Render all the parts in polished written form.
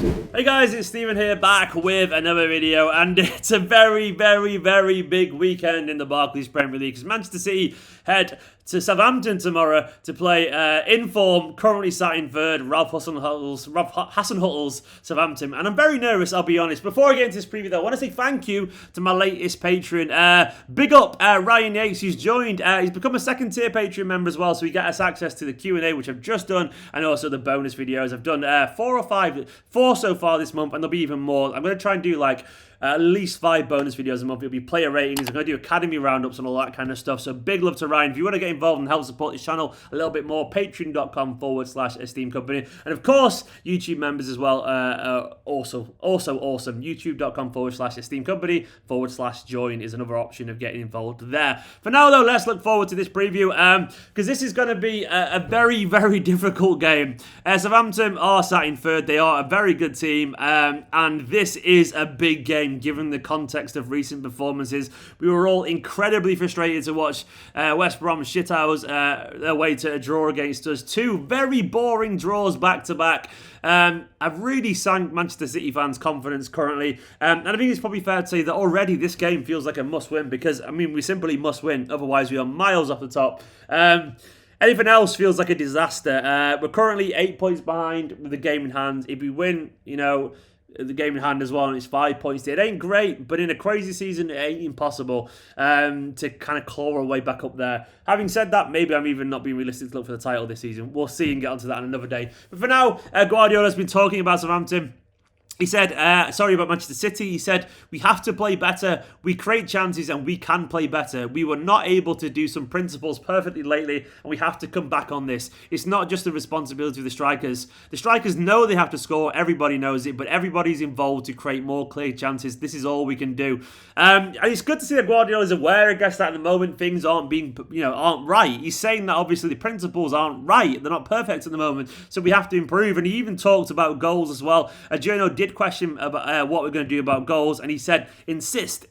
Hey guys, it's Steven here, back with another video, and it's a very big weekend in the Barclays Premier League, because Manchester City head to Southampton tomorrow to play in form, currently sat in third, Ralph Hasenhüttl's Southampton, and I'm very nervous, I'll be honest. Before I get into this preview though, I want to say thank you to my latest patron. Big up Ryan Yates, who's joined. He's become a second tier Patreon member as well, so he gets access to the Q&A, which I've just done, and also the bonus videos. I've done four so far this month, and there'll be even more. I'm going to try and do like at least 5 bonus videos a month. It'll be player ratings. I'm going to do academy roundups and all that kind of stuff. So big love to Ryan. If you want to get involved and help support this channel a little bit more, patreon.com/Esteemed Company. And of course, YouTube members as well. Also awesome. YouTube.com/Esteemed Company /join is another option of getting involved there. For now though, let's look forward to this preview, because this is going to be a very difficult game. Southampton are sat in third. They are a very good team, and this is a big game given the context of recent performances. We were all incredibly frustrated to watch West Brom shithouse their way to a draw against us. 2 very boring draws back to back. I've really sank Manchester City fans' confidence currently, and I think it's probably fair to say that already this game feels like a must-win, because, I mean, we simply must win, otherwise we are miles off the top. Anything else feels like a disaster. We're currently 8 points behind with the game in hand. If we win, you know, the game in hand as well, and it's 5 points. It ain't great, but in a crazy season, it ain't impossible to kind of claw our way back up there. Having said that, maybe I'm even not being realistic to look for the title this season. We'll see and get onto that on another day. But for now, Guardiola's been talking about Southampton. He said, sorry about Manchester City, he said, we have to play better, we create chances and we can play better. We were not able to do some principles perfectly lately, and we have to come back on this. It's not just the responsibility of the strikers. The strikers know they have to score, everybody knows it, but everybody's involved to create more clear chances. This is all we can do. And it's good to see that Guardiola is aware, I guess, that at the moment things aren't right. He's saying that obviously the principles aren't right, they're not perfect at the moment, so we have to improve. And he even talked about goals as well. A journal did question about what we're going to do about goals, and he said, insist.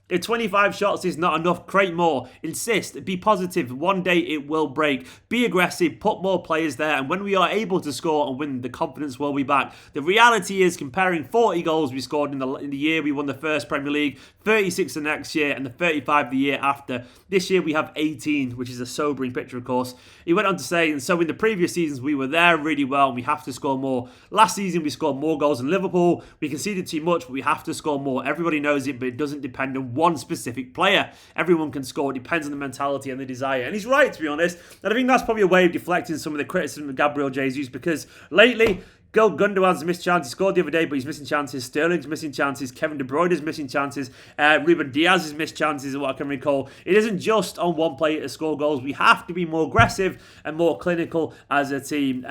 If 25 shots is not enough, create more. Insist. Be positive. One day it will break. Be aggressive. Put more players there. And when we are able to score and win, the confidence will be back. The reality is, comparing 40 goals we scored in the year we won the first Premier League, 36 the next year, and the 35 the year after. This year we have 18, which is a sobering picture, of course. He went on to say, and so in the previous seasons we were there really well, and we have to score more. Last season we scored more goals than Liverpool. We conceded too much, but we have to score more. Everybody knows it, but it doesn't depend on one specific player. Everyone can score. It depends on the mentality and the desire. And he's right, to be honest. And I think that's probably a way of deflecting some of the criticism of Gabriel Jesus, because lately, Gundogan's missed chances. He scored the other day, but he's missing chances. Sterling's missing chances. Kevin De Bruyne is missing chances. Ruben Diaz has missed chances, is what I can recall. It isn't just on one player to score goals. We have to be more aggressive and more clinical as a team.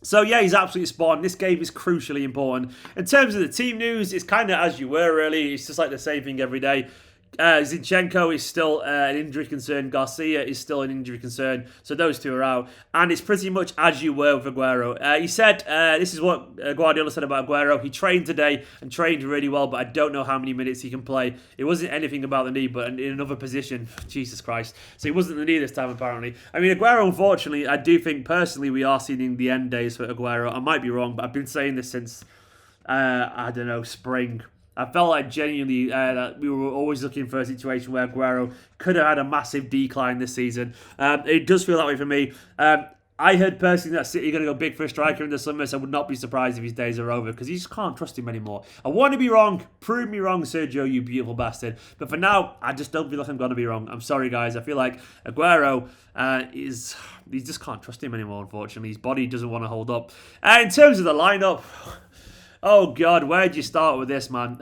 So yeah, he's absolutely spot on. This game is crucially important. In terms of the team news, it's kind of as you were, really. It's just like the same thing every day. Zinchenko is still an injury concern. Garcia is still an injury concern. So those two are out. And it's pretty much as you were with Aguero. He said, this is what Guardiola said about Aguero. He trained today and trained really well, but I don't know how many minutes he can play. It wasn't anything about the knee, but in another position. Jesus Christ. So he wasn't the knee this time, apparently. I mean, Aguero, unfortunately, I do think personally we are seeing the end days for Aguero. I might be wrong, but I've been saying this since, I don't know, spring. I felt like genuinely that we were always looking for a situation where Aguero could have had a massive decline this season. It does feel that way for me. I heard personally that City are going to go big for a striker in the summer, so I would not be surprised if his days are over, because you just can't trust him anymore. I want to be wrong. Prove me wrong, Sergio, you beautiful bastard. But for now, I just don't feel like I'm going to be wrong. I'm sorry, guys. I feel like Aguero you just can't trust him anymore, unfortunately. His body doesn't want to hold up. In terms of the lineup, oh, God, where do you start with this, man?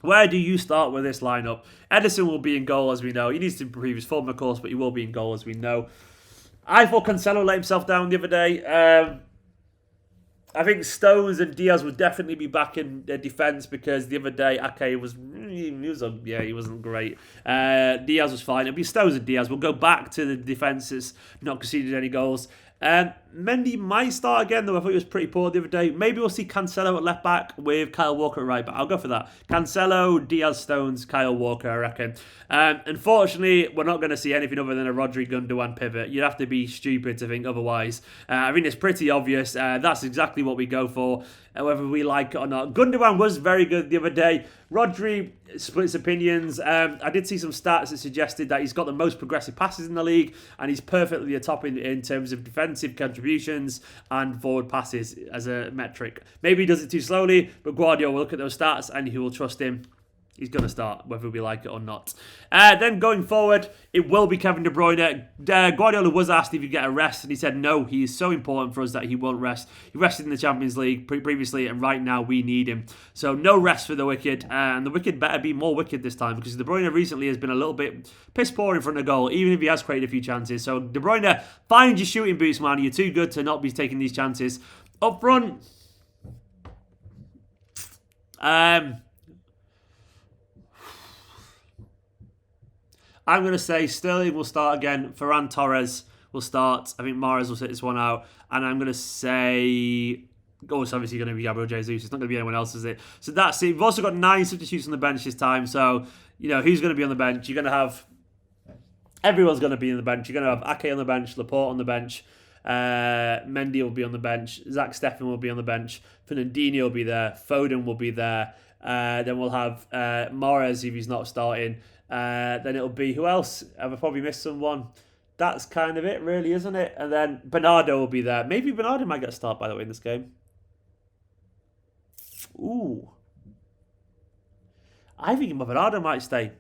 Where do you start with this lineup? Ederson will be in goal, as we know. He needs to improve his form, of course, but he will be in goal, as we know. I thought Cancelo let himself down the other day. I think Stones and Diaz would definitely be back in defence, because the other day, he wasn't great. Diaz was fine. It'll be Stones and Diaz. We'll go back to the defences, not conceded any goals. Mendy might start again, though I thought he was pretty poor the other day. Maybe we'll see Cancelo at left back with Kyle Walker at right back. I'll go for that. Cancelo, Diaz, Stones, Kyle Walker, I reckon. Unfortunately, we're not going to see anything other than a Rodri Gundogan pivot. You'd have to be stupid to think otherwise. I think it's pretty obvious. That's exactly what we go for, whether we like it or not. Gundogan was very good the other day. Rodri splits opinions. I did see some stats that suggested that he's got the most progressive passes in the league, and he's perfectly atop in terms of defensive contributions and forward passes as a metric. Maybe he does it too slowly, but Guardiola will look at those stats and he will trust him. He's going to start, whether we like it or not. Then going forward, it will be Kevin De Bruyne. Guardiola was asked if he'd get a rest, and he said no, he is so important for us that he won't rest. He rested in the Champions League previously, and right now we need him. So no rest for the Wicked, and the Wicked better be more wicked this time, because De Bruyne recently has been a little bit piss poor in front of goal, even if he has created a few chances. So De Bruyne, find your shooting boots, man. You're too good to not be taking these chances. Up front, I'm going to say Sterling will start again. Ferran Torres will start. I think Mahrez will sit this one out. And I'm going to say... Oh, it's obviously going to be Gabriel Jesus. It's not going to be anyone else, is it? So that's it. We've also got 9 substitutes on the bench this time. So, who's going to be on the bench? You're going to have... Everyone's going to be on the bench. You're going to have Ake on the bench, Laporte on the bench. Mendy will be on the bench. Zach Steffen will be on the bench. Fernandinho will be there. Foden will be there. Then we'll have Mahrez if he's not starting. Then it'll be, who else? Have I probably missed someone? That's kind of it, really, isn't it? And then Bernardo will be there. Maybe Bernardo might get a start, by the way, in this game. Ooh. I think Bernardo might start.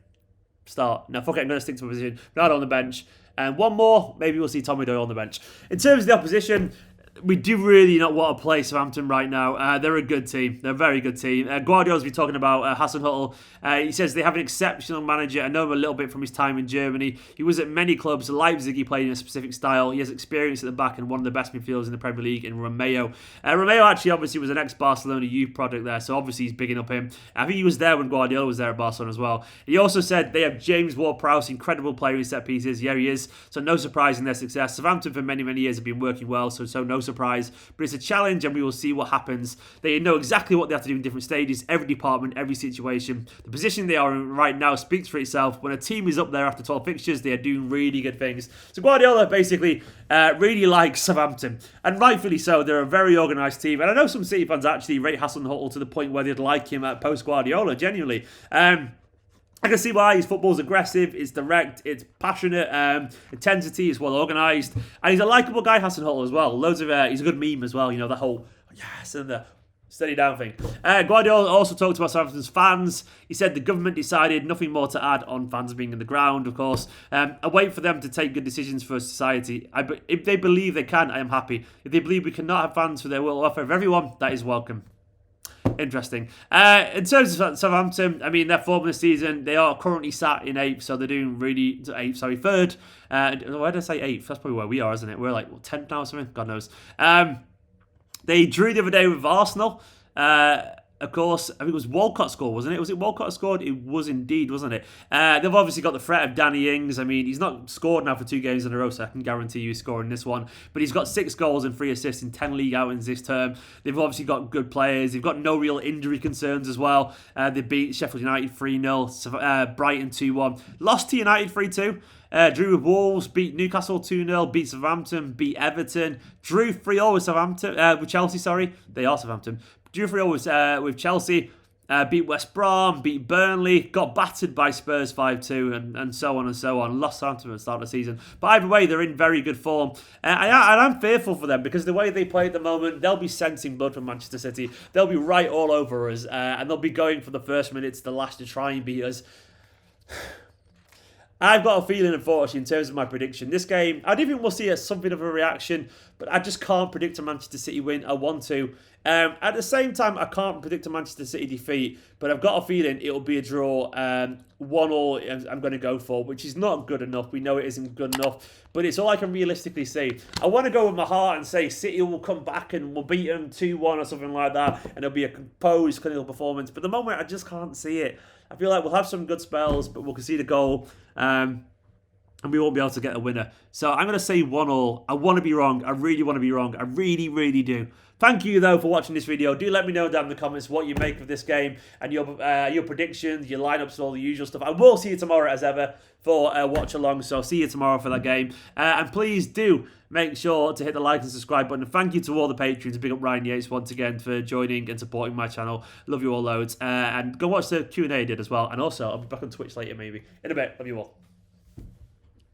No, fuck it, I'm going to stick to my position. Bernardo on the bench. And one more, maybe we'll see Tommy Doyle on the bench. In terms of the opposition, we do really not want to play Southampton right now. They're a good team. They're a very good team. Guardiola's been talking about Hasenhüttl. He says they have an exceptional manager. I know him a little bit from his time in Germany. He was at many clubs. Leipzig, he played in a specific style. He has experience at the back and one of the best midfielders in the Premier League in Romeo. Romeo actually obviously was an ex-Barcelona youth product there, so obviously he's bigging up him. I think he was there when Guardiola was there at Barcelona as well. He also said they have James Ward-Prowse, incredible player in set pieces. Yeah, he is. So no surprise in their success. Southampton for many, many years have been working well, so no surprise. But it's a challenge and we will see what happens. They know exactly what they have to do in different stages, every department, every situation. The position they are in right now speaks for itself. When a team is up there after 12 fixtures, they are doing really good things. So Guardiola basically really likes Southampton. And rightfully so. They're a very organised team. And I know some City fans actually rate Hasenhüttl to the point where they'd like him at post-Guardiola, genuinely. I can see why. His football's aggressive, it's direct, it's passionate, intensity, it's well organised, and he's a likeable guy, Hasenhüttl, as well. Loads of, he's a good meme as well, that whole, yes, and the steady down thing. Guardiola also talked about Southampton's fans. He said the government decided nothing more to add on fans being in the ground, of course. I wait for them to take good decisions for society. If they believe they can, I am happy. If they believe we cannot have fans for their will offer of everyone, that is welcome. Interesting. In terms of Southampton, I mean, their form this season, they are currently sat in 8th, so they're doing really... 3rd. Why did I say 8th? That's probably where we are, isn't it? We're like, 10th now or something? God knows. They drew the other day with Arsenal. Of course, I think it was Walcott scored, wasn't it? Was it Walcott who scored? It was indeed, wasn't it? They've obviously got the threat of Danny Ings. I mean, he's not scored now for 2 games in a row, so I can guarantee you he's scoring this one. But he's got 6 goals and 3 assists in 10 league outings this term. They've obviously got good players. They've got no real injury concerns as well. They beat Sheffield United 3-0, Brighton 2-1. Lost to United 3-2. Drew with Wolves, beat Newcastle 2-0, beat Southampton, beat Everton, drew 3-0 with Chelsea, They are Southampton. Drew 3-0 with Chelsea, beat West Brom, beat Burnley, got battered by Spurs 5-2, and so on and so on. Lost Southampton at the start of the season. But either way, they're in very good form. And I'm fearful for them because the way they play at the moment, they'll be sensing blood from Manchester City. They'll be right all over us, and they'll be going for the first minute to the last to try and beat us. I've got a feeling, unfortunately, in terms of my prediction. This game, I do think we'll see something of a reaction, but I just can't predict a Manchester City win. I want to. At the same time, I can't predict a Manchester City defeat, but I've got a feeling it'll be a draw. 1-1 I'm going to go for, which is not good enough. We know it isn't good enough, but it's all I can realistically say. I want to go with my heart and say City will come back and we'll beat them 2-1 or something like that, and it'll be a composed, clinical performance. But at the moment, I just can't see it. I feel like we'll have some good spells, but we'll concede a goal. and we won't be able to get a winner. So I'm going to say 1-1. I want to be wrong. I really want to be wrong. I really, really do. Thank you, though, for watching this video. Do let me know down in the comments what you make of this game and your predictions, your lineups, and all the usual stuff. I will see you tomorrow, as ever, for a watch-along. So see you tomorrow for that game. And please do make sure to hit the like and subscribe button. And thank you to all the patrons. Big up Ryan Yates once again for joining and supporting my channel. Love you all loads. And go watch the Q&A I did as well. And also, I'll be back on Twitch later, maybe. In a bit. Love you all.